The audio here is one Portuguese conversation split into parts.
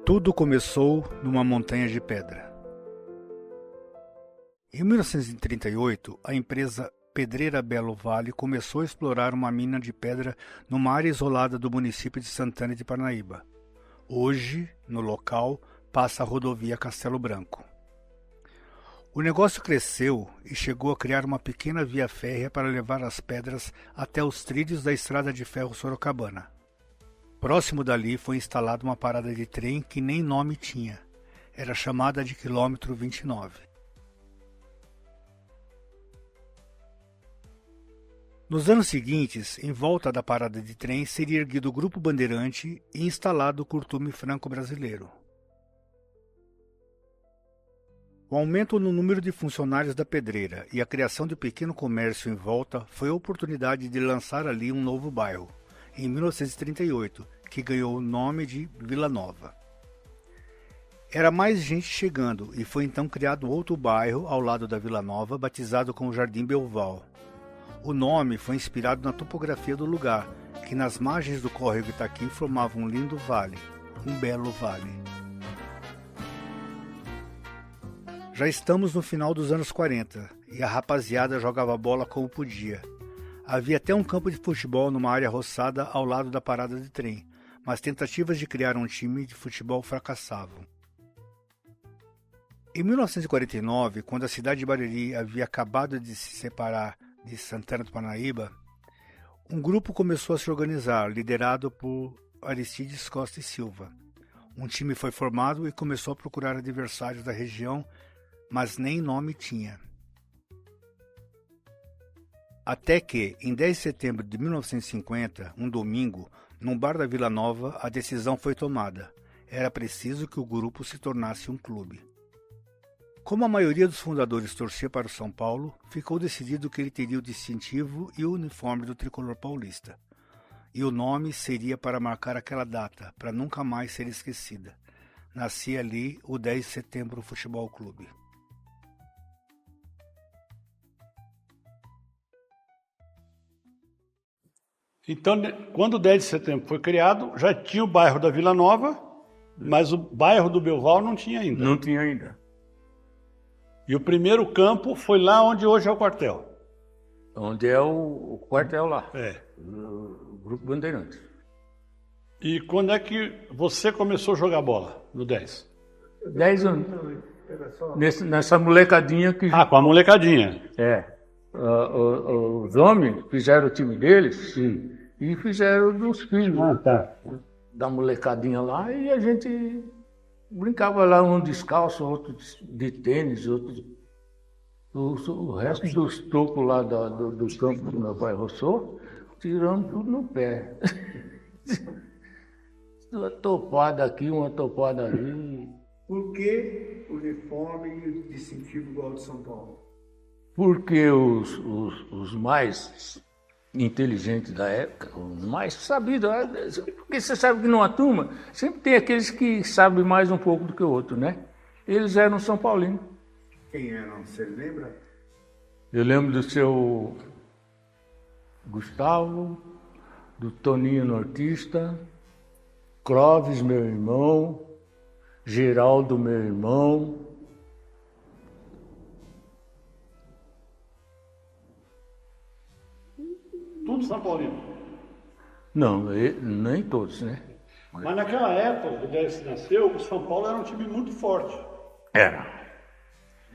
Tudo começou numa montanha de pedra. Em 1938, a empresa Pedreira Belo Vale começou a explorar uma mina de pedra numa área isolada do município de Santana de Parnaíba. Hoje, no local, passa a rodovia Castelo Branco. O negócio cresceu e chegou a criar uma pequena via férrea para levar as pedras até os trilhos da estrada de ferro Sorocabana. Próximo dali foi instalada uma parada de trem que nem nome tinha. Era chamada de quilômetro 29. Nos anos seguintes, em volta da parada de trem, seria erguido o Grupo Bandeirante e instalado o Curtume Franco-Brasileiro. O aumento no número de funcionários da pedreira e a criação de pequeno comércio em volta foi a oportunidade de lançar ali um novo bairro, em 1938, que ganhou o nome de Vila Nova. Era mais gente chegando e foi então criado outro bairro ao lado da Vila Nova, batizado como Jardim Belval. O nome foi inspirado na topografia do lugar, que nas margens do córrego Itaqui formava um lindo vale, um belo vale. Já estamos no final dos anos 40 e a rapaziada jogava bola como podia. Havia até um campo de futebol numa área roçada ao lado da parada de trem, mas tentativas de criar um time de futebol fracassavam. Em 1949, quando a cidade de Bariri havia acabado de se separar de Santana do Parnaíba, um grupo começou a se organizar, liderado por Aristides Costa e Silva. Um time foi formado e começou a procurar adversários da região, mas nem nome tinha. Até que, em 10 de setembro de 1950, um domingo, num bar da Vila Nova, a decisão foi tomada. Era preciso que o grupo se tornasse um clube. Como a maioria dos fundadores torcia para o São Paulo, ficou decidido que ele teria o distintivo e o uniforme do tricolor paulista. E o nome seria para marcar aquela data, para nunca mais ser esquecida. Nascia ali o 10 de setembro Futebol Clube. Então, quando o 10 de setembro foi criado, já tinha o bairro da Vila Nova, mas o bairro do Belval não tinha ainda. Não tinha ainda. E o primeiro campo foi lá onde hoje é o quartel. Onde é o quartel lá. É. O Grupo Bandeirantes. E quando é que você começou a jogar bola, no 10? 10 anos. Nessa molecadinha que... Ah, com a molecadinha. É. Os homens fizeram o time deles e fizeram dos filhos da molecadinha lá e a gente brincava lá, um descalço, outro de tênis, outro... O resto dos tocos lá do campo que meu pai roçou, tirando tudo no pé. Uma topada aqui, uma topada ali. Por que uniforme e distintivo igual ao de São Paulo? Porque os mais inteligentes da época, os mais sabidos, porque você sabe que numa turma sempre tem aqueles que sabem mais um pouco do que o outro, né? Eles eram São Paulinos. Quem eram? Você lembra? Eu lembro do seu Gustavo, do Toninho Nortista, Clóvis, meu irmão, Geraldo, meu irmão. Tudo São Paulino. Não, nem todos, né? Mas naquela época, o 10 nasceu, o São Paulo era um time muito forte. Era.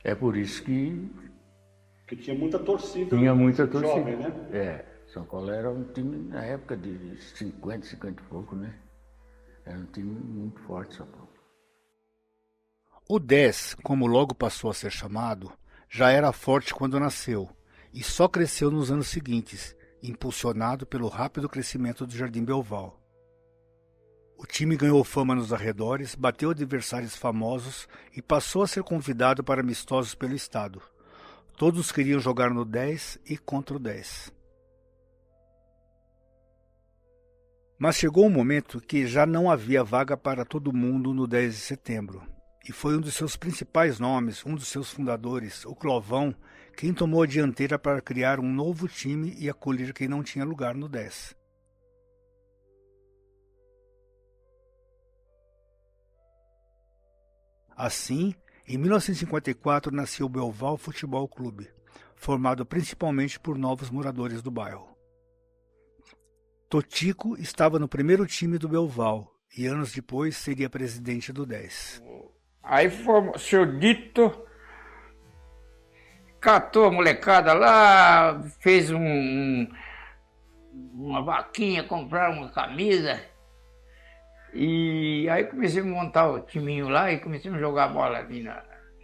É por isso que Que tinha muita torcida. tinha muita torcida. Jovem, né? É, São Paulo era um time na época de 50 e pouco, né? Era um time muito forte, São Paulo. O 10, como logo passou a ser chamado, já era forte quando nasceu e só cresceu nos anos seguintes, impulsionado pelo rápido crescimento do Jardim Belval. O time ganhou fama nos arredores, bateu adversários famosos e passou a ser convidado para amistosos pelo estado. Todos queriam jogar no 10 e contra o 10. Mas chegou um momento que já não havia vaga para todo mundo no 10 de setembro. E foi um dos seus principais nomes, um dos seus fundadores, o Clovão, quem tomou a dianteira para criar um novo time e acolher quem não tinha lugar no 10. Assim, em 1954 nasceu o Belval Futebol Clube, formado principalmente por novos moradores do bairro. Totico estava no primeiro time do Belval e anos depois seria presidente do 10. Aí foi o seu Dito, catou a molecada lá, fez uma vaquinha, comprar uma camisa. E aí comecei a montar o timinho lá e comecei a jogar bola ali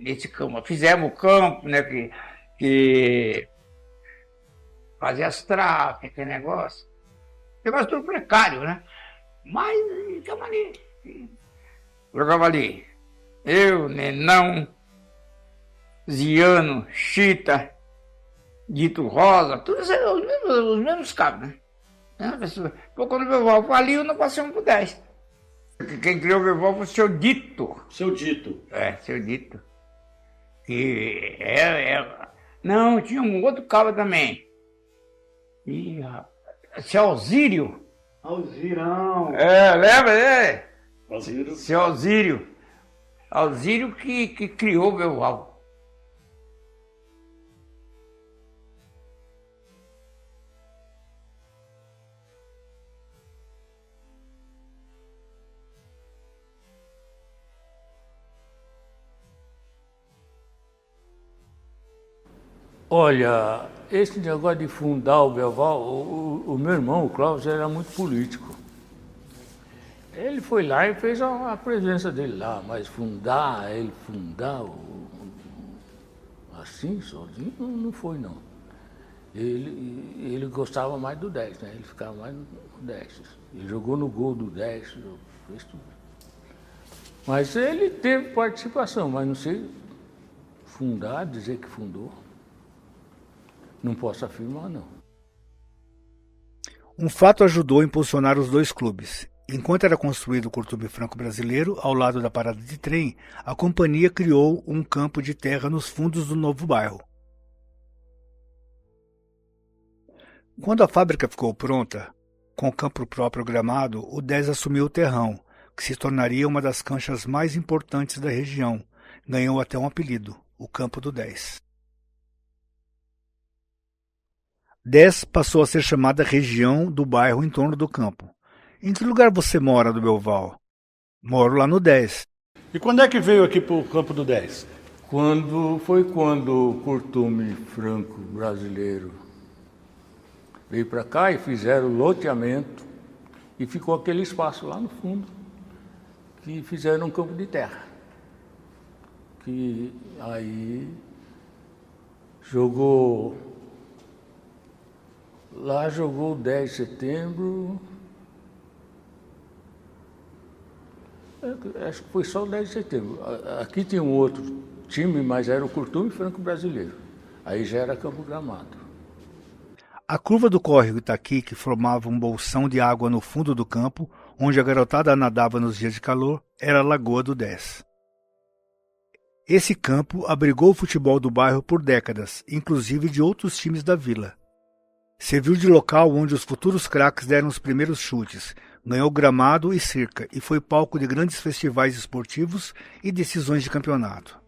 nesse campo. Fizemos o campo, né, que fazia as trapas, aquele negócio. Negócio tudo precário, né? Mas ficamos ali. Jogava ali. Eu, Nenão, Ziano, Chita, Dito Rosa, todos os mesmos cabos, né? Pô, quando o Belval faliu, nós passamos pro 10. Quem criou o Belval foi o seu Dito. Seu Dito. É, seu Dito. Que Não, tinha um outro cabo também. Seu Alzírio. Alzirão. Lembra? Alzírio. Seu Alzírio. Alzírio que criou o Belval. Olha, esse negócio de fundar o Belval, o meu irmão, o Cláudio, era muito político. Ele foi lá e fez a presença dele lá, mas ele fundar assim, sozinho, não foi não. Ele gostava mais do 10, né? Ele ficava mais no 10. Ele jogou no gol do 10, fez tudo. Mas ele teve participação, mas não sei fundar, dizer que fundou. Não posso afirmar, não. Um fato ajudou a impulsionar os dois clubes. Enquanto era construído o Curtume Franco Brasileiro, ao lado da parada de trem, a companhia criou um campo de terra nos fundos do novo bairro. Quando a fábrica ficou pronta, com o campo próprio gramado, o 10 assumiu o terrão, que se tornaria uma das canchas mais importantes da região. Ganhou até um apelido, o Campo do 10. 10 passou a ser chamada região do bairro em torno do campo. Em que lugar você mora do Belval? Moro lá no 10. E quando é que veio aqui para o Campo do 10? Quando o Curtume Franco Brasileiro veio para cá e fizeram o loteamento e ficou aquele espaço lá no fundo que fizeram um campo de terra. Que aí jogou o 10 de setembro. Acho que foi só o 10 de setembro. Aqui tinha um outro time, mas era o Curtume Franco Brasileiro. Aí já era campo gramado. A curva do córrego Itaqui, que formava um bolsão de água no fundo do campo, onde a garotada nadava nos dias de calor, era a Lagoa do 10. Esse campo abrigou o futebol do bairro por décadas, inclusive de outros times da vila. Serviu de local onde os futuros craques deram os primeiros chutes, ganhou gramado e cerca e foi palco de grandes festivais esportivos e decisões de campeonato.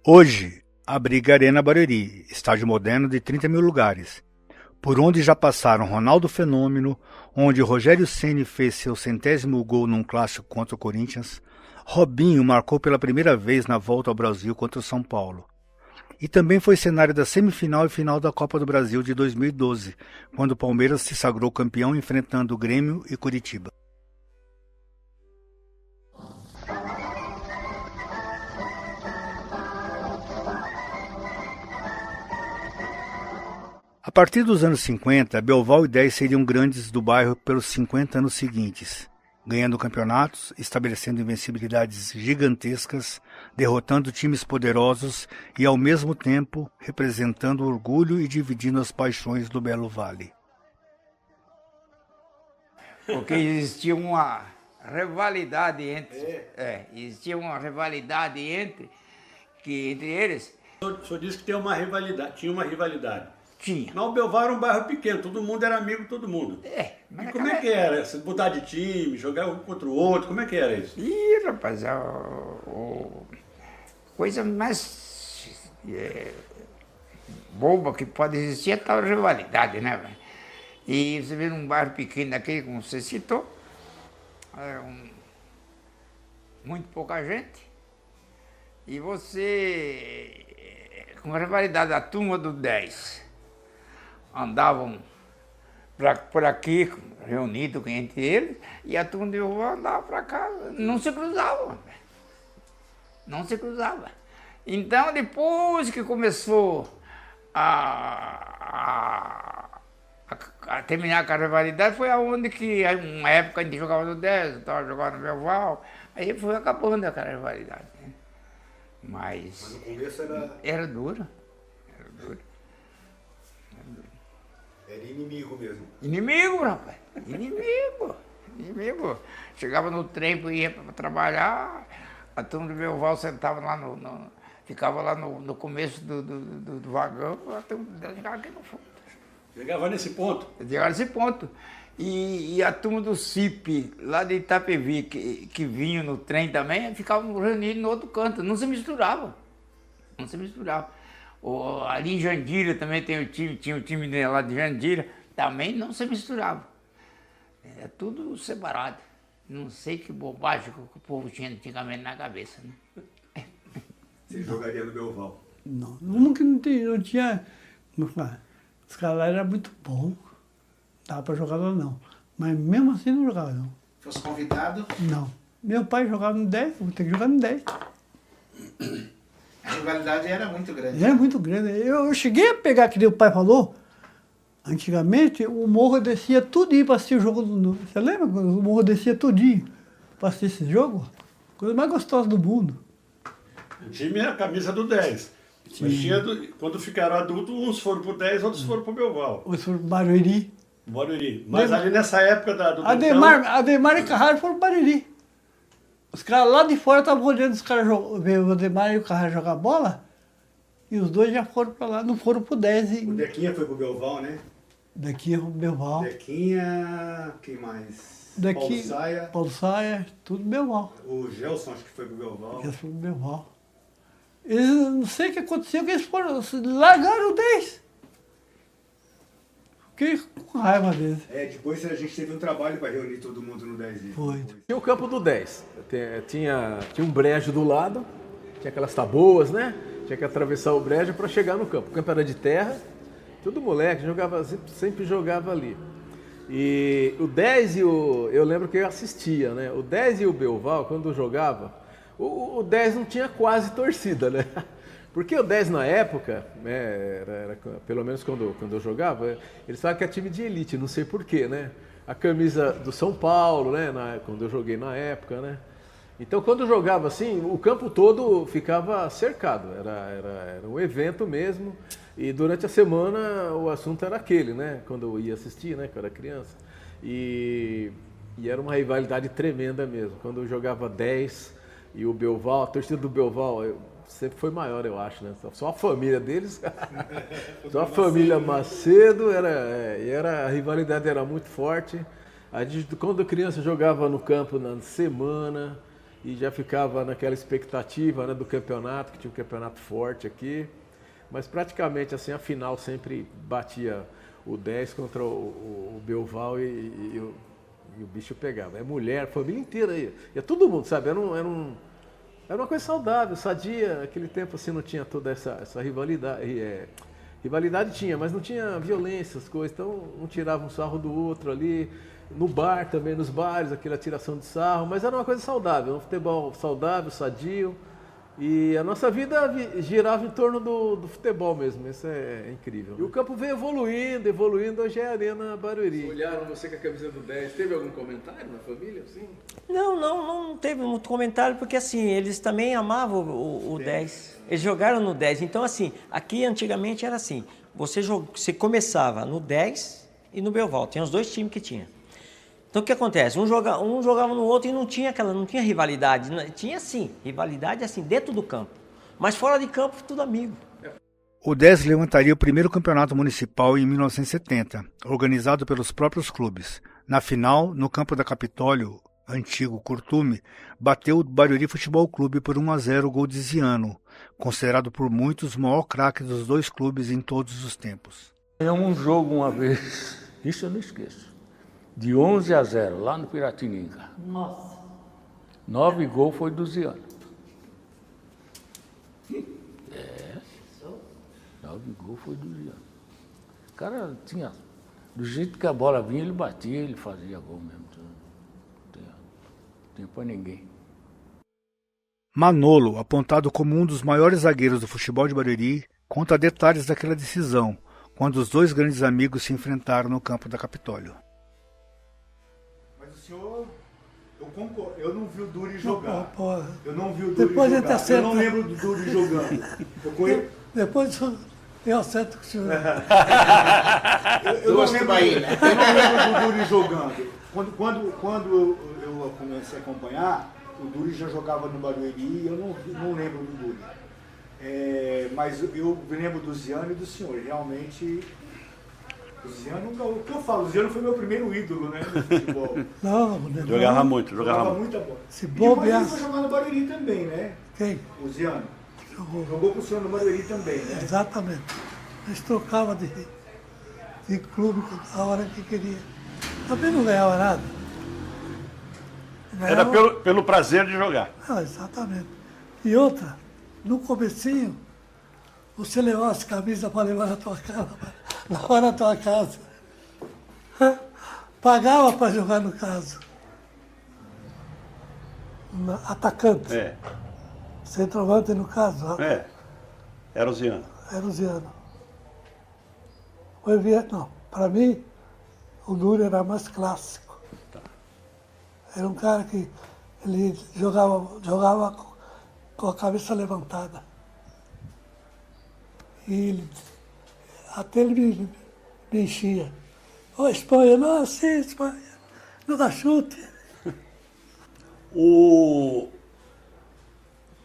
Hoje, abriga a Arena Barueri, estádio moderno de 30 mil lugares, por onde já passaram Ronaldo Fenômeno, onde Rogério Ceni fez seu 100º gol num clássico contra o Corinthians, Robinho marcou pela primeira vez na volta ao Brasil contra o São Paulo. E também foi cenário da semifinal e final da Copa do Brasil de 2012, quando o Palmeiras se sagrou campeão enfrentando o Grêmio e Curitiba. A partir dos anos 50, Belval e 10 seriam grandes do bairro pelos 50 anos seguintes, ganhando campeonatos, estabelecendo invencibilidades gigantescas, derrotando times poderosos e, ao mesmo tempo, representando o orgulho e dividindo as paixões do Belo Vale. Porque existia uma rivalidade existia uma rivalidade entre eles. O senhor disse que tinha uma rivalidade. Tinha. Mas o Belval era um bairro pequeno, todo mundo era amigo de todo mundo. Mas E como é que era? Você mudar de time, jogar um contra o outro, como é que era isso? Ih, rapaz, coisa mais boba que pode existir é tal rivalidade, né, velho? E você vê num bairro pequeno daquele, como você citou, muito pouca gente, e você, com a rivalidade da turma do 10, andavam por aqui, reunido entre eles, e a turma de Belval andava para cá, não se cruzava. Não se cruzava. Então, depois que começou a terminar com a rivalidade, foi aonde que, uma época a gente jogava no 10, estava jogando no Belval, aí foi acabando aquela rivalidade. Né? Mas no começo era duro. era inimigo mesmo. Inimigo, rapaz. Inimigo. Chegava no trem, ia para trabalhar, a turma do Belval sentava lá ficava lá no começo do vagão, a turma chegava aqui no fundo. Chegava nesse ponto? Chegava nesse ponto. E a turma do CIP, lá de Itapevi, que vinha no trem também, ficavam reunidos no outro canto, não se misturava. Não se misturava. Ali em Jandira também tinha o time lá de Jandira, também não se misturava. É tudo separado. Não sei que bobagem que o povo tinha antigamente na cabeça, né? Você jogaria no Belval? Não, uma que não tinha, como falar, os caras lá eram muito bons, não dava para jogar lá não. Mas mesmo assim não jogava não. Fosse convidado? Não. Meu pai jogava no 10, vou ter que jogar no 10. A rivalidade era muito grande. Era muito grande. Eu cheguei a pegar, que o pai falou, antigamente o morro descia tudinho para assistir o jogo. Você lembra quando o morro descia tudinho para assistir esse jogo? Coisa mais gostosa do mundo. O time é a camisa do 10. Mas quando ficaram adultos, uns foram pro 10, outros foram pro Belval. Outros foram pro Barueri. Barueri. Mas ali nessa época do Ademar e Carraro foram pro Barueri. Os caras lá de fora estavam olhando os caras ver o Ademar e o Carraro jogar bola, e os dois já foram para lá, não foram pro 10. O Dequinha foi pro Belval, né? Daqui o Belval. Dequinha, quem mais? Daqui, Paulo Saia, tudo Belval. O Gelson acho que foi pro Belval. Eles foram pro Belval. Eles, não sei o que aconteceu, que eles foram, largaram o 10. Fiquei com raiva deles. Depois a gente teve um trabalho para reunir todo mundo no 10. Foi. Tinha o campo do 10. Tinha um brejo do lado, tinha aquelas taboas, né? Tinha que atravessar o brejo para chegar no campo. O campo era de terra, todo moleque, sempre jogava ali. E o 10 eu lembro que eu assistia, né? O 10 e o Belval, quando jogava, o 10 não tinha quase torcida, né? Porque o 10 na época, né, era pelo menos quando eu jogava, eles falavam que é time de elite, não sei porquê, né? A camisa do São Paulo, né? Quando eu joguei na época, né? Então quando eu jogava assim, o campo todo ficava cercado, era um evento mesmo. E durante a semana o assunto era aquele, né? Quando eu ia assistir, né? Quando eu era criança. E era uma rivalidade tremenda mesmo. Quando eu jogava 10 e o Belval, a torcida do Belval sempre foi maior, eu acho, né? Só a família deles, só a família Macedo, a rivalidade era muito forte. A gente, quando criança, jogava no campo na semana e já ficava naquela expectativa, né, do campeonato, que tinha um campeonato forte aqui. Mas praticamente assim, a final sempre batia o 10 contra o Belval e o bicho pegava. É mulher, família inteira aí. E todo mundo, sabe? Era uma coisa saudável, sadia. Naquele tempo assim não tinha toda essa rivalidade. Rivalidade tinha, mas não tinha violência, as coisas. Então um tirava um sarro do outro ali. No bar também, nos bares, aquela tiração de sarro. Mas era uma coisa saudável, um futebol saudável, sadio. E a nossa vida girava em torno do futebol mesmo, isso é incrível. E o campo veio evoluindo, hoje é a Arena Barueri. Olharam você com a camisa do 10, teve algum comentário na família? Assim? Não teve muito comentário, porque assim, eles também amavam o 10. Eles jogaram no 10, então assim, aqui antigamente era assim, você começava no 10 e no Belval, tinha os dois times que tinha. Então o que acontece? Um jogava no outro e não tinha rivalidade. Tinha sim, rivalidade assim, dentro do campo. Mas fora de campo, tudo amigo. O 10 levantaria o primeiro campeonato municipal em 1970, organizado pelos próprios clubes. Na final, no campo da Capitólio, antigo Curtume, bateu o Barueri Futebol Clube por 1-0 gol de Ziano, considerado por muitos o maior craque dos dois clubes em todos os tempos. Ganhamos um jogo uma vez, isso eu não esqueço, de 11-0, lá no Piratininga. Nossa. 9 gols foi do Ziano. 9 gols foi do Ziano. O cara tinha, do jeito que a bola vinha, ele batia, ele fazia gol mesmo. Não tinha pra ninguém. Manolo, apontado como um dos maiores zagueiros do futebol de Barueri, conta detalhes daquela decisão, quando os dois grandes amigos se enfrentaram no campo da Capitólio. Mas o senhor, eu concordo, eu não vi o Duri jogar. Eu não vi o Duri Depois a gente jogar. acerta. Eu não lembro do Duri jogando. Depois eu acerto com o senhor. Eu não lembro do Duri jogando. Quando eu comecei a acompanhar, o Duri já jogava no Barueri e eu não lembro do Duri. Mas eu lembro do Ziano e do senhor. Realmente, o Ziano, o que eu falo, o Ziano foi meu primeiro ídolo, né, no futebol. Não, Jogava muita bola. Se E depois bobear. ele foi jogar no Barueri também, né? Quem? O Ziano. Jogou. Jogou com o senhor no Barueri também, né? Exatamente. Eles trocavam de clube a hora que queria. Também não ganhava nada. Era pelo prazer de jogar. Ah, exatamente. E outra, no comecinho, você levava as camisas para levar na tua casa, lavar na tua casa. Pagava para jogar no caso. Atacante. Centroavante no caso. Era o Ziano. Era o Ziano. Não, para mim, o Duri era mais clássico. Era um cara que ele jogava com a cabeça levantada. E até ele me enchia. Ô, Espanha, não assim, Espanha, não dá chute.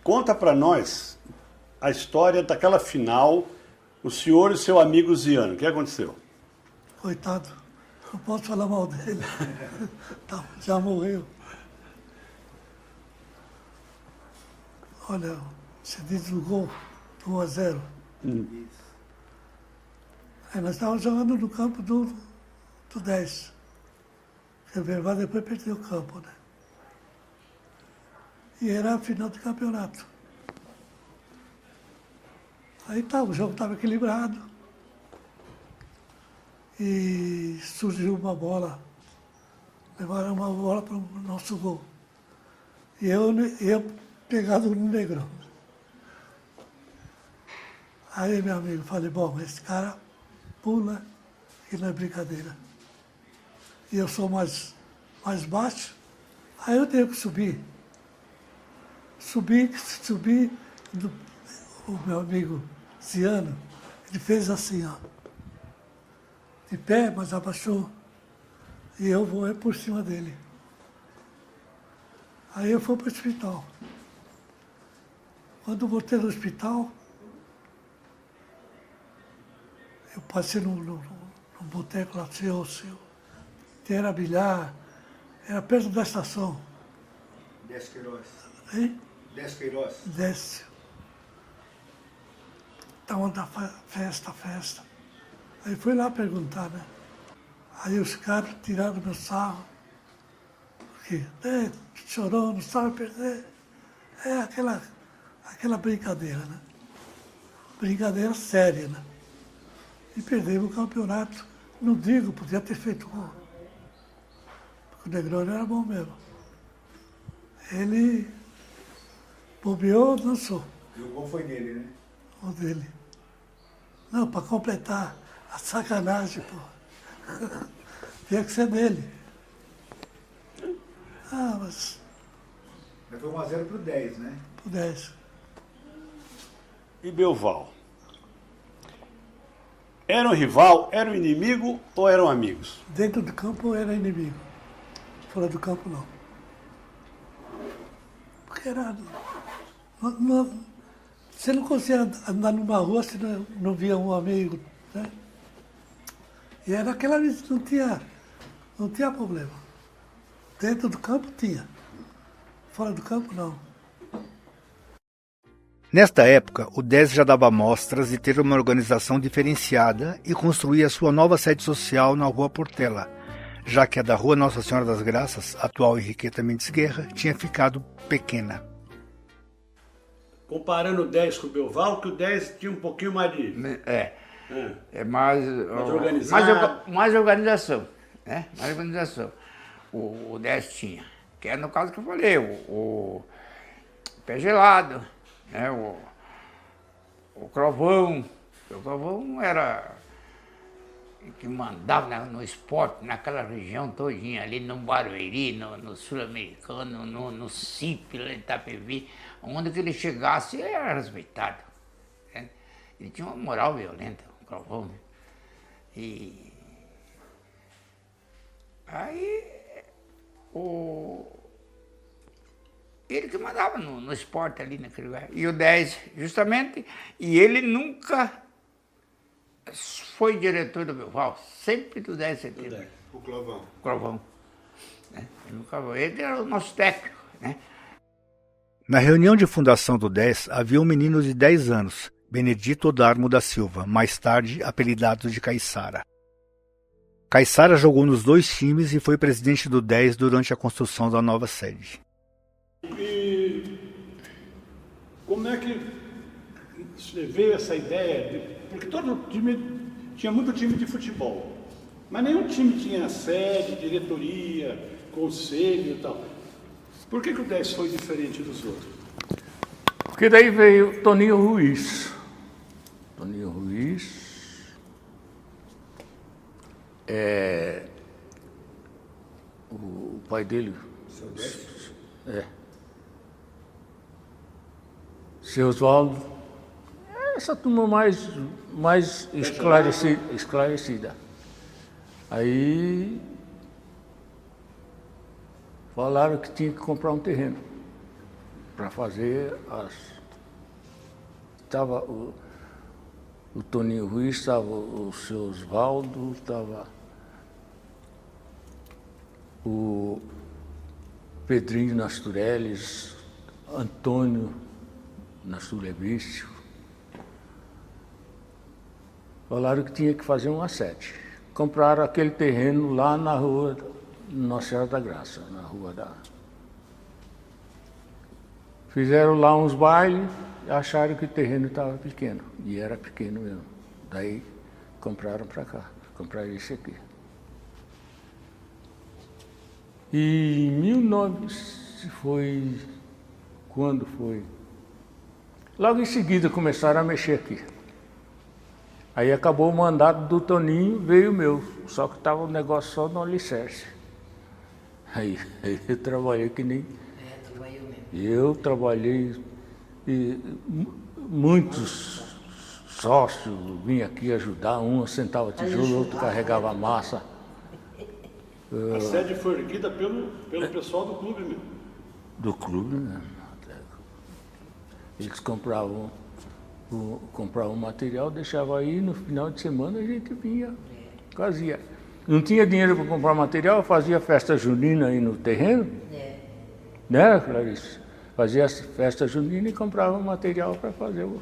Conta para nós a história daquela final, o senhor e seu amigo Ziano. O que aconteceu? Coitado, não posso falar mal dele. Já morreu. Olha, você diz o gol, 1-0. Aí nós estávamos jogando no campo do 10. O Verval depois perdeu o campo, né? E era a final do campeonato. Aí tá, o jogo estava equilibrado. E surgiu uma bola. Levaram uma bola para o nosso gol. E eu pegado no Negrão. Aí, meu amigo, falei, bom, esse cara pula e não é brincadeira. E eu sou mais baixo, aí eu tenho que subir. Subi, o meu amigo Ziano, ele fez assim, ó. De pé, mas abaixou. E eu voei por cima dele. Aí eu fui para o hospital. Quando eu voltei no hospital, eu passei num boteco lá, seu, era bilhar, era perto da estação. Décio Queiroz. Hein? Décio Queiroz. Décio. Estavam da festa. Aí fui lá perguntar, né? Aí os caras tiraram meu sarro. Porque, chorou, não sabe perder. É aquela brincadeira, né? Brincadeira séria, né? E perdemos o campeonato. Não digo, podia ter feito gol. Porque o Negroni era bom mesmo. Ele bobeou, dançou. E o gol foi dele, né? O dele. Não, para completar a sacanagem, pô. Tinha que ser dele. Mas Foi 1-0 pro 10, né? pro 10. E Belval? Era um rival, era um inimigo ou eram amigos? Dentro do campo era inimigo. Fora do campo não. Porque era. Você não conseguia andar numa rua se não via um amigo, né? E era aquela vez, não tinha problema. Dentro do campo tinha, fora do campo não. Nesta época, o 10 já dava mostras de ter uma organização diferenciada e construía sua nova sede social na Rua Portela, já que a da Rua Nossa Senhora das Graças, atual Henriqueta Mendes Guerra, tinha ficado pequena. Comparando o 10 com o Belval, que o 10 tinha um pouquinho mais de... É mais organizado. mais organização, né? Mais organização. O 10 tinha, que é no caso que eu falei, o Pé Gelado, né? O Crovão. O Crovão era que mandava no esporte, naquela região todinha, ali no Barueri, no Sul-Americano, no CIP, lá em Itapevi, onde que ele chegasse, ele era respeitado. Né? Ele tinha uma moral violenta, o Crovão. Né? E aí, ele que mandava no esporte ali naquele lugar. E o 10, justamente, e ele nunca foi diretor do Belval, sempre do 10 de setembro. O Clovão. O Clovão. Né? Ele era o nosso técnico. Né? Na reunião de fundação do 10, havia um menino de 10 anos, Benedito Odarmo da Silva, mais tarde apelidado de Caiçara. Caiçara jogou nos 2 times e foi presidente do 10 durante a construção da nova sede. E como é que veio essa ideia? Porque todo time tinha muito time de futebol, mas nenhum time tinha sede, diretoria, conselho e tal. Por que o 10 foi diferente dos outros? Porque daí veio Toninho Ruiz. Toninho Ruiz o pai dele. Seu Oswaldo. Essa turma mais esclarecida. Aí falaram que tinha que comprar um terreno para fazer Estava o Toninho Ruiz, estava o seu Oswaldo, estava o Pedrinho Nasturelles, Antônio Nasturelício. Falaram que tinha que fazer uma sede. Compraram aquele terreno lá na rua Nossa Senhora da Graça, na rua da... Fizeram lá uns bailes e acharam que o terreno estava pequeno. E era pequeno mesmo. Daí compraram para cá, compraram esse aqui. E em 1900 foi... Quando foi? Logo em seguida começaram a mexer aqui. Aí acabou o mandato do Toninho, veio o meu. Só que estava o negócio só no alicerce. Aí eu trabalhei que nem... Eu trabalhei e muitos sócios vinham aqui ajudar, um sentava tijolo, outro carregava massa. A sede foi erguida pelo pessoal do clube mesmo. Do clube mesmo. Eles compravam material, deixavam aí, no final de semana a gente vinha, fazia. Não tinha dinheiro para comprar material, fazia festa junina aí no terreno. Né, Clarice? Fazia festa junina e comprava material para fazer o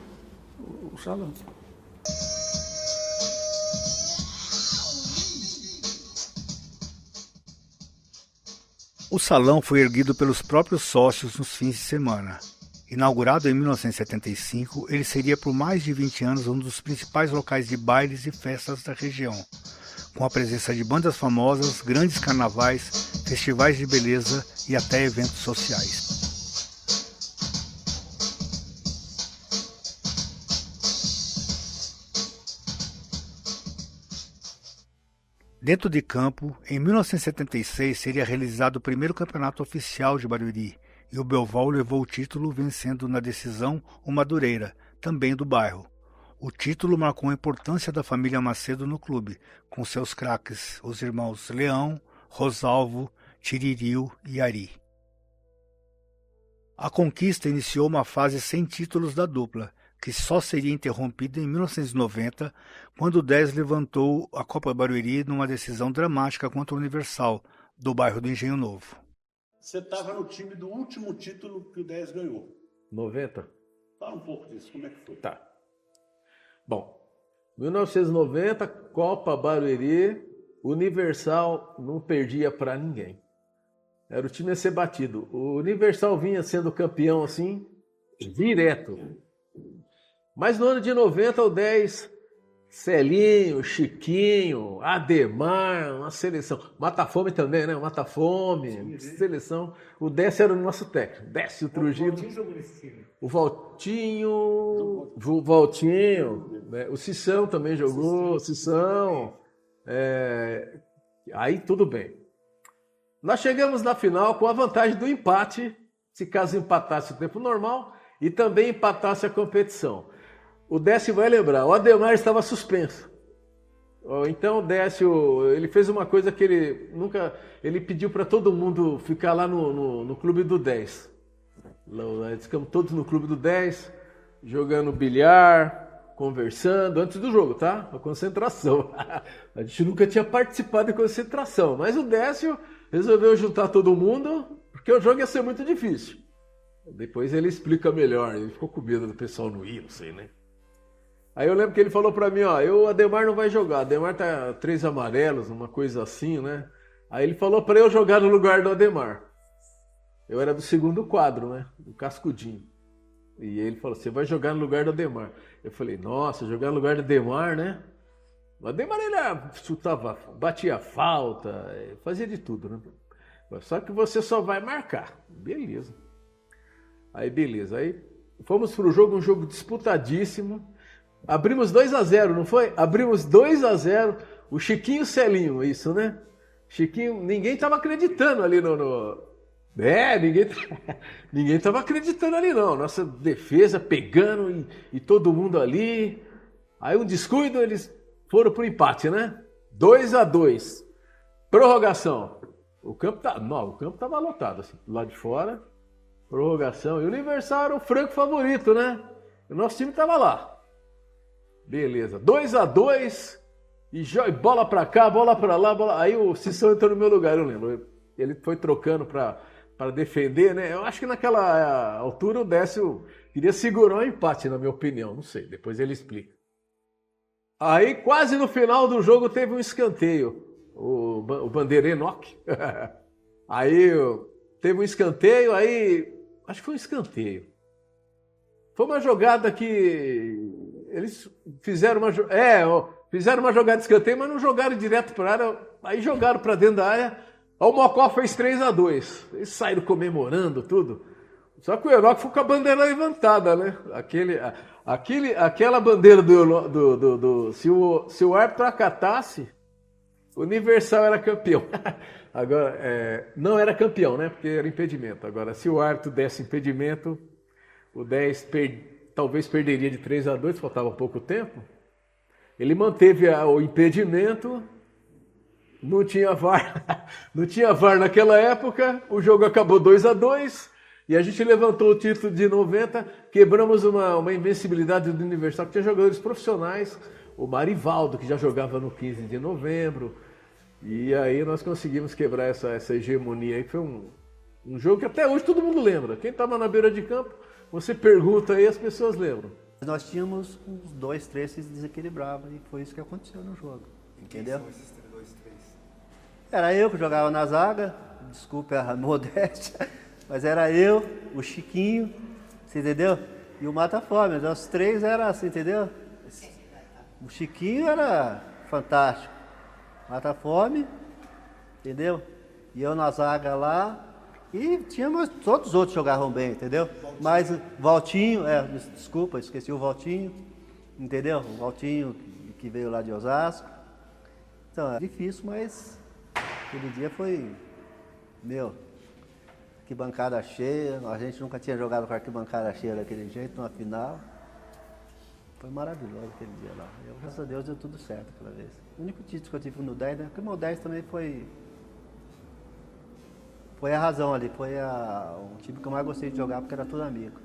salão. O salão foi erguido pelos próprios sócios nos fins de semana. Inaugurado em 1975, ele seria por mais de 20 anos um dos principais locais de bailes e festas da região, com a presença de bandas famosas, grandes carnavais, festivais de beleza e até eventos sociais. Dentro de campo, em 1976 seria realizado o primeiro campeonato oficial de Barueri, e o Belval levou o título vencendo na decisão o Madureira, também do bairro. O título marcou a importância da família Macedo no clube, com seus craques, os irmãos Leão, Rosalvo, Tiririu e Ari. A conquista iniciou uma fase sem títulos da dupla, que só seria interrompida em 1990, quando o 10 levantou a Copa Barueri numa decisão dramática contra o Universal, do bairro do Engenho Novo. Você estava no time do último título que o 10 ganhou. 90? Fala um pouco disso, como é que foi? Tá. Bom, 1990, Copa Barueri, Universal não perdia para ninguém. Era o time a ser batido. O Universal vinha sendo campeão assim, direto. Mas no ano de 90, o 10, Celinho, Chiquinho, Ademar, uma seleção. Mata-Fome também, né? Mata-Fome, seleção. O 10 era o nosso técnico. Décio Trujillo. O Valtinho, né? O Cissão também jogou. Cissão. Aí tudo bem. Nós chegamos na final com a vantagem do empate, se caso empatasse o tempo normal, e também empatasse a competição. O Décio vai lembrar, o Ademar estava suspenso. Então o Décio, ele fez uma coisa que ele pediu para todo mundo ficar lá no clube do 10. Nós ficamos todos no clube do 10, jogando bilhar, conversando, antes do jogo, tá? A concentração. A gente nunca tinha participado de concentração, mas o Décio resolveu juntar todo mundo, porque o jogo ia ser muito difícil. Depois ele explica melhor, ele ficou com medo do pessoal não ir, não sei, né? Aí eu lembro que ele falou pra mim, ó, o Ademar não vai jogar, o Ademar tá 3 amarelos, uma coisa assim, né? Aí ele falou pra eu jogar no lugar do Ademar. Eu era do segundo quadro, né? Do cascudinho. E ele falou, você vai jogar no lugar do Ademar. Eu falei, nossa, jogar no lugar do Ademar, né? O Ademar, ele chutava, batia falta, fazia de tudo, né? Só que você só vai marcar. Beleza. Aí fomos pro jogo, um jogo disputadíssimo. Abrimos 2-0, não foi? Abrimos 2-0. O Chiquinho Celinho, isso, né? Chiquinho, ninguém tava acreditando ali ninguém tava acreditando ali não. Nossa defesa pegando e todo mundo ali. Aí um descuido, eles foram pro empate, né? 2-2. Prorrogação. O campo tava lotado, assim, do lado de fora. Prorrogação. E o Universal era o franco favorito, né? O nosso time tava lá. Beleza. 2-2. E bola pra cá, bola pra lá, Aí o Cissão entrou no meu lugar, eu lembro. Ele foi trocando pra defender, né? Eu acho que naquela altura o Décio queria segurar o empate, na minha opinião. Não sei, depois ele explica. Aí, quase no final do jogo, teve um escanteio. O Bandeira Enoque. Aí, teve um escanteio, acho que foi um escanteio. Foi uma jogada que eles fizeram uma jogada de escanteio, mas não jogaram direto para a área. Aí jogaram para dentro da área. O Mocó fez 3-2. Eles saíram comemorando tudo. Só que o Enoque ficou com a bandeira levantada, né? Aquela bandeira se o árbitro acatasse, o Universal era campeão. Agora, não era campeão, né? Porque era impedimento. Agora, se o árbitro desse impedimento, o 10 talvez perderia de 3-2, faltava pouco tempo. Ele manteve o impedimento, não tinha VAR. Não tinha VAR naquela época, o jogo acabou 2-2. E a gente levantou o título de 90, quebramos uma invencibilidade do Universal, que tinha jogadores profissionais, o Marivaldo, que já jogava no 15 de novembro, e aí nós conseguimos quebrar essa hegemonia aí, que foi um jogo que até hoje todo mundo lembra. Quem estava na beira de campo, você pergunta aí, as pessoas lembram. Nós tínhamos uns 2, 3 que se desequilibravam, e foi isso que aconteceu no jogo, entendeu? Quem são esses 2, 3? Era eu que jogava na zaga, desculpe a modéstia, mas era eu, o Chiquinho, você entendeu? E o Mata-Fome, os 3 eram assim, entendeu? O Chiquinho era fantástico, Mata-Fome, entendeu? E eu na zaga lá, e tínhamos, todos os outros jogavam bem, entendeu? Mas o Valtinho, desculpa, esqueci o Valtinho, entendeu? O Valtinho que veio lá de Osasco. Então, é difícil, mas aquele dia foi, arquibancada cheia, a gente nunca tinha jogado com a arquibancada cheia daquele jeito, numa final. Foi maravilhoso aquele dia lá. Graças a Deus deu tudo certo aquela vez. O único título que eu tive no 10, né? Porque o meu 10 também foi a razão ali, foi o time que eu mais gostei de jogar, porque era tudo amigo.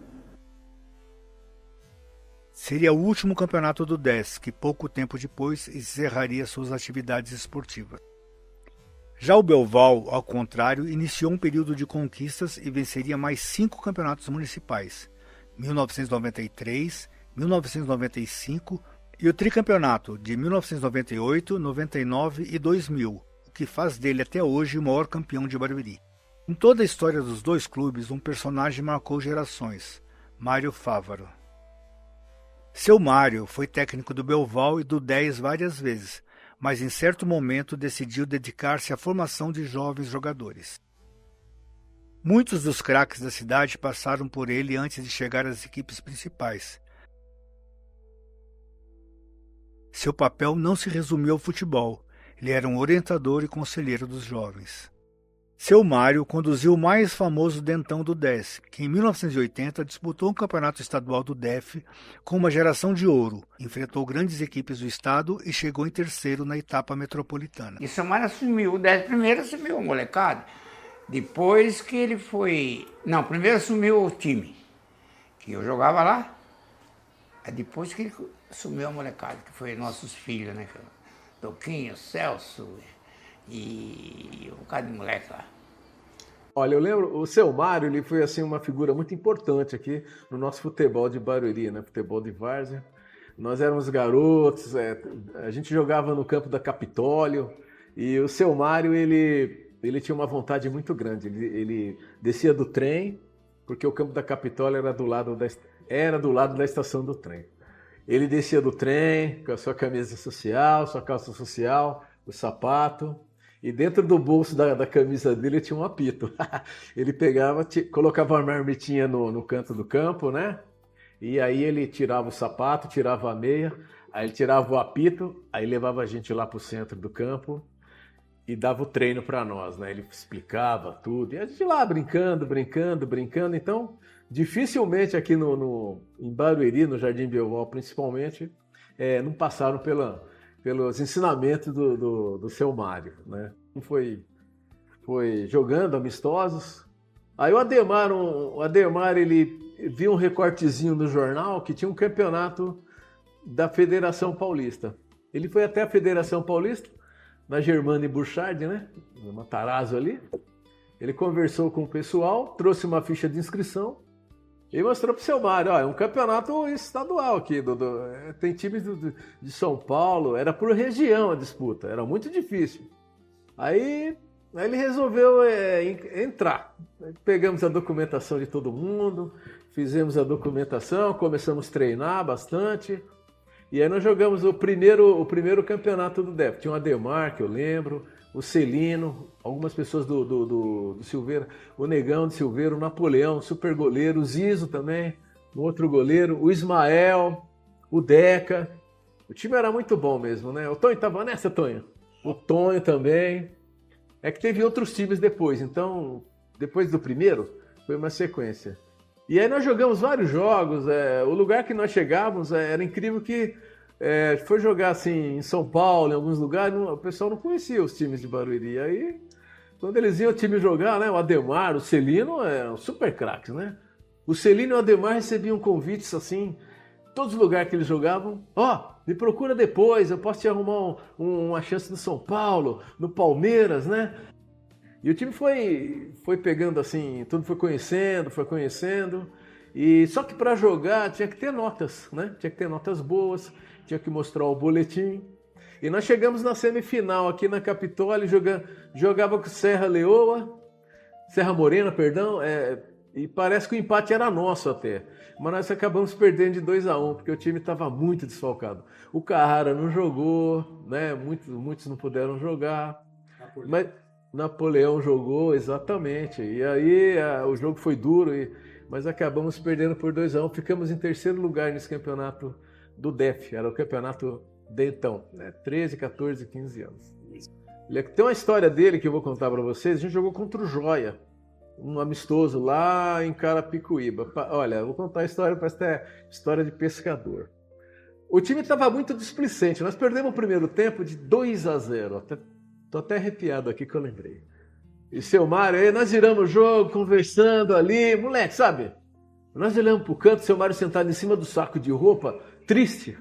Seria o último campeonato do 10, que pouco tempo depois encerraria suas atividades esportivas. Já o Belval, ao contrário, iniciou um período de conquistas e venceria mais 5 campeonatos municipais, 1993, 1995 e o tricampeonato de 1998, 99 e 2000, o que faz dele até hoje o maior campeão de Barueri. Em toda a história dos dois clubes, um personagem marcou gerações, Mário Fávaro. Seu Mário foi técnico do Belval e do 10 várias vezes, mas em certo momento decidiu dedicar-se à formação de jovens jogadores. Muitos dos craques da cidade passaram por ele antes de chegar às equipes principais. Seu papel não se resumiu ao futebol, ele era um orientador e conselheiro dos jovens. Seu Mário conduziu o mais famoso Dentão do 10, que em 1980 disputou um campeonato estadual do DEF com uma geração de ouro, enfrentou grandes equipes do estado e chegou em terceiro na etapa metropolitana. E seu Mário assumiu, o 10 primeiro assumiu o molecada, depois que ele foi... Não, primeiro assumiu o time, que eu jogava lá, aí depois que ele assumiu a molecada, que foi nossos filhos, né? Toquinho, Celso e um bocado de moleque lá. Olha, eu lembro, o seu Mário, ele foi assim uma figura muito importante aqui no nosso futebol de Barueri, né? Futebol de várzea. Nós éramos garotos, a gente jogava no campo da Capitólio e o seu Mário, ele tinha uma vontade muito grande. Ele descia do trem, porque o campo da Capitólio era do lado da estação do trem. Ele descia do trem com a sua camisa social, sua calça social, o sapato. E dentro do bolso da camisa dele tinha um apito. Ele pegava, colocava uma marmitinha no canto do campo, né? E aí ele tirava o sapato, tirava a meia, aí ele tirava o apito, aí levava a gente lá para o centro do campo e dava o treino para nós, né? Ele explicava tudo. E a gente lá brincando. Então, dificilmente aqui em Barueri, no Jardim Belval principalmente, não passaram pelos ensinamentos do seu Mário, né? Foi jogando amistosos. Aí o Ademar, ele viu um recortezinho no jornal que tinha um campeonato da Federação Paulista. Ele foi até a Federação Paulista, na Germano e Burchard, né? No Matarazzo ali. Ele conversou com o pessoal, trouxe uma ficha de inscrição e mostrou para o seu Mário, é um campeonato estadual aqui, tem times de São Paulo, era por região a disputa, era muito difícil. Aí ele resolveu entrar. Pegamos a documentação de todo mundo, fizemos a documentação, começamos a treinar bastante. E aí nós jogamos o primeiro campeonato do DEF. Tinha o Ademar, que eu lembro, o Celino, algumas pessoas do Silveira, o Negão de Silveira, o Napoleão, o super goleiro, o Zizo também, o outro goleiro, o Ismael, o Deca. O time era muito bom mesmo, né? O Tonho estava nessa, Tonho? O Tonho também. É que teve outros times depois, então, depois do primeiro, foi uma sequência. E aí nós jogamos vários jogos, o lugar que nós chegávamos era incrível que foi jogar assim em São Paulo, em alguns lugares, o pessoal não conhecia os times de Barueri. Aí, quando eles iam o time jogar, né, o Ademar, o Celino, eram super craques, né? O Celino e o Ademar recebiam convites assim, todos os lugares que eles jogavam, me procura depois, eu posso te arrumar uma chance no São Paulo, no Palmeiras, né? E o time foi pegando assim, tudo foi conhecendo, e só que para jogar tinha que ter notas, né? Tinha que ter notas boas, tinha que mostrar o boletim. E nós chegamos na semifinal aqui na Capitólio, jogava com Serra Morena, perdão, e parece que o empate era nosso até. Mas nós acabamos perdendo de 2-1, porque o time estava muito desfalcado. O Carrara não jogou, né? Muitos não puderam jogar. Mas Napoleão jogou, exatamente. E aí o jogo foi duro, mas acabamos perdendo por 2-1. Ficamos em terceiro lugar nesse campeonato do DEF. Era o campeonato de então, né? 13, 14, 15 anos. Tem uma história dele que eu vou contar para vocês. A gente jogou contra o Joia, um amistoso lá em Carapicuíba. Olha, eu vou contar a história, parece até história de pescador. O time estava muito displicente. Nós perdemos o primeiro tempo de 2-0. Estou até arrepiado aqui que eu lembrei. E seu Mário, aí nós viramos o jogo, conversando ali. Moleque, sabe? Nós olhamos pro canto, seu Mário sentado em cima do saco de roupa, triste.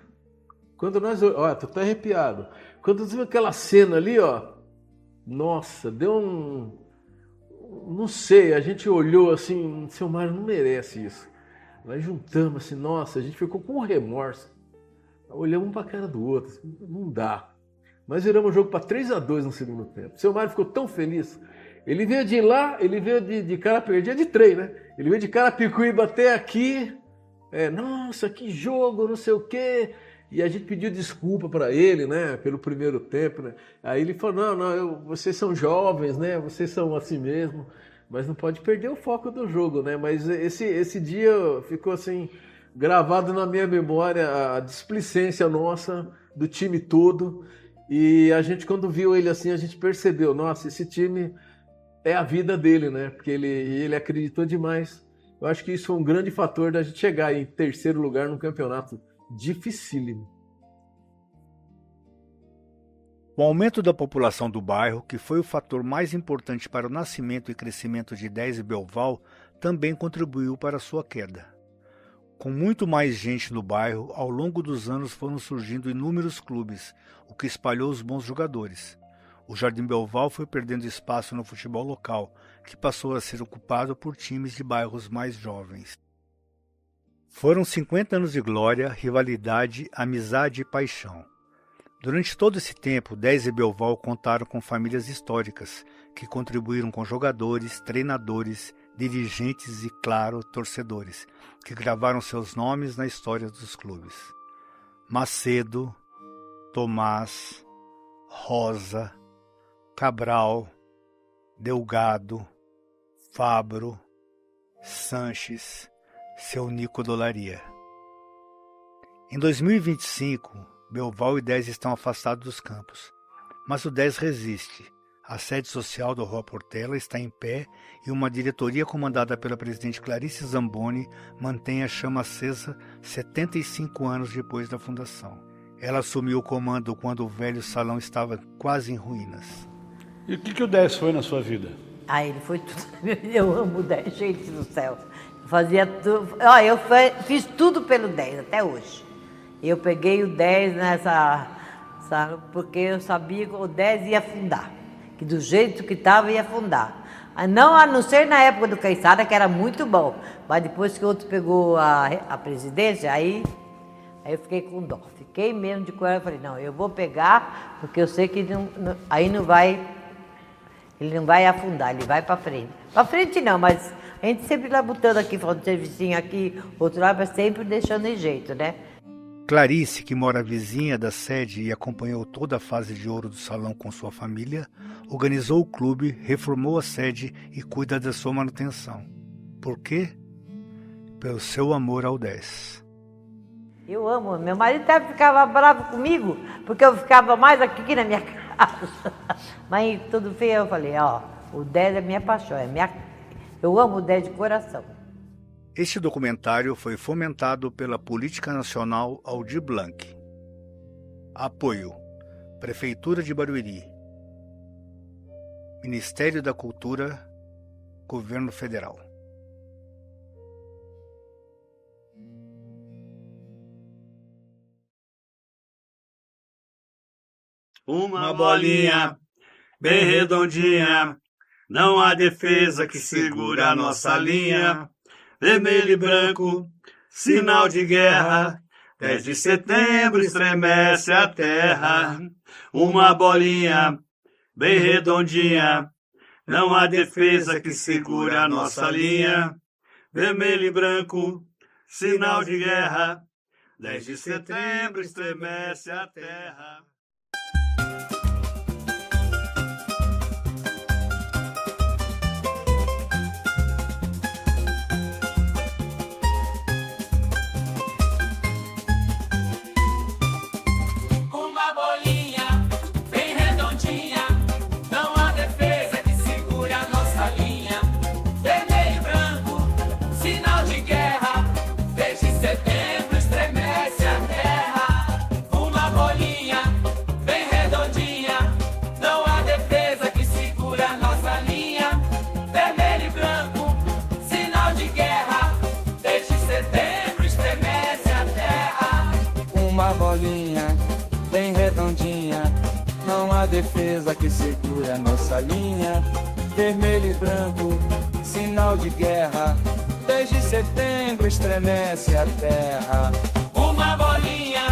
Quando nós... Olha, tô até arrepiado. Quando viu aquela cena ali, ó... Nossa, deu um... Não sei, a gente olhou assim... Seu Mário não merece isso. Nós juntamos assim, nossa, a gente ficou com um remorso. Olhamos um pra cara do outro. Assim, não dá. Nós viramos o jogo para 3-2 no segundo tempo. Seu Mário ficou tão feliz. Ele veio de lá, ele veio de Carapicuíba, de trem, né? Ele veio de Carapicuíba até aqui. Nossa, que jogo, não sei o quê. E a gente pediu desculpa para ele, né? Pelo primeiro tempo, né? Aí ele falou, não, vocês são jovens, né? Vocês são assim mesmo. Mas não pode perder o foco do jogo, né? Mas esse dia ficou assim, gravado na minha memória, a displicência nossa, do time todo. E a gente, quando viu ele assim, a gente percebeu, nossa, esse time é a vida dele, né? Porque ele acreditou demais. Eu acho que isso foi um grande fator da gente chegar em terceiro lugar num campeonato dificílimo. O aumento da população do bairro, que foi o fator mais importante para o nascimento e crescimento de Dez e Belval, também contribuiu para sua queda. Com muito mais gente no bairro, ao longo dos anos foram surgindo inúmeros clubes, o que espalhou os bons jogadores. O Jardim Belval foi perdendo espaço no futebol local, que passou a ser ocupado por times de bairros mais jovens. Foram 50 anos de glória, rivalidade, amizade e paixão. Durante todo esse tempo, Dez e Belval contaram com famílias históricas, que contribuíram com jogadores, treinadores, dirigentes e, claro, torcedores, que gravaram seus nomes na história dos clubes. Macedo, Tomás, Rosa, Cabral, Delgado, Fabro, Sanches, seu Nico Dolaria. Em 2025, Belval e Dez estão afastados dos campos, mas o Dez resiste. A sede social do Rua Portela está em pé e uma diretoria comandada pela presidente Clarice Zamboni mantém a chama acesa 75 anos depois da fundação. Ela assumiu o comando quando o velho salão estava quase em ruínas. E o que o 10 foi na sua vida? Ele foi tudo. Eu amo o 10, gente do céu. Fazia tudo. Eu fiz tudo pelo 10 até hoje. Eu peguei o 10 porque eu sabia que o 10 ia afundar. Que do jeito que estava ia afundar. Não a não ser na época do Caiçara, que era muito bom. Mas depois que o outro pegou a presidência, aí eu fiquei com dó. Fiquei mesmo de coração. Falei, não, eu vou pegar, porque eu sei que aí não vai. Ele não vai afundar, ele vai para frente. Para frente não, mas a gente sempre lá botando aqui, falando servicinho aqui, outro lado, mas sempre deixando em jeito, né? Clarice, que mora vizinha da sede e acompanhou toda a fase de ouro do salão com sua família, organizou o clube, reformou a sede e cuida da sua manutenção. Por quê? Pelo seu amor ao 10. Eu amo. Meu marido até ficava bravo comigo, porque eu ficava mais aqui na minha casa. Mas tudo feio, eu falei, o 10 é minha paixão, eu amo o 10 de coração. Este documentário foi fomentado pela Política Nacional Aldir Blanc. Apoio: Prefeitura de Barueri, Ministério da Cultura, Governo Federal. Uma bolinha bem redondinha, não há defesa que segura a nossa linha. Vermelho e branco, sinal de guerra, 10 de setembro estremece a terra. Uma bolinha bem redondinha, não há defesa que segura a nossa linha. Vermelho e branco, sinal de guerra, 10 de setembro estremece a terra. Setembro estremece a terra, uma bolinha Uma bolinha bem redondinha, não há defesa que segure a nossa linha. Vermelho e branco, sinal de guerra, desde setembro estremece a terra. Uma bolinha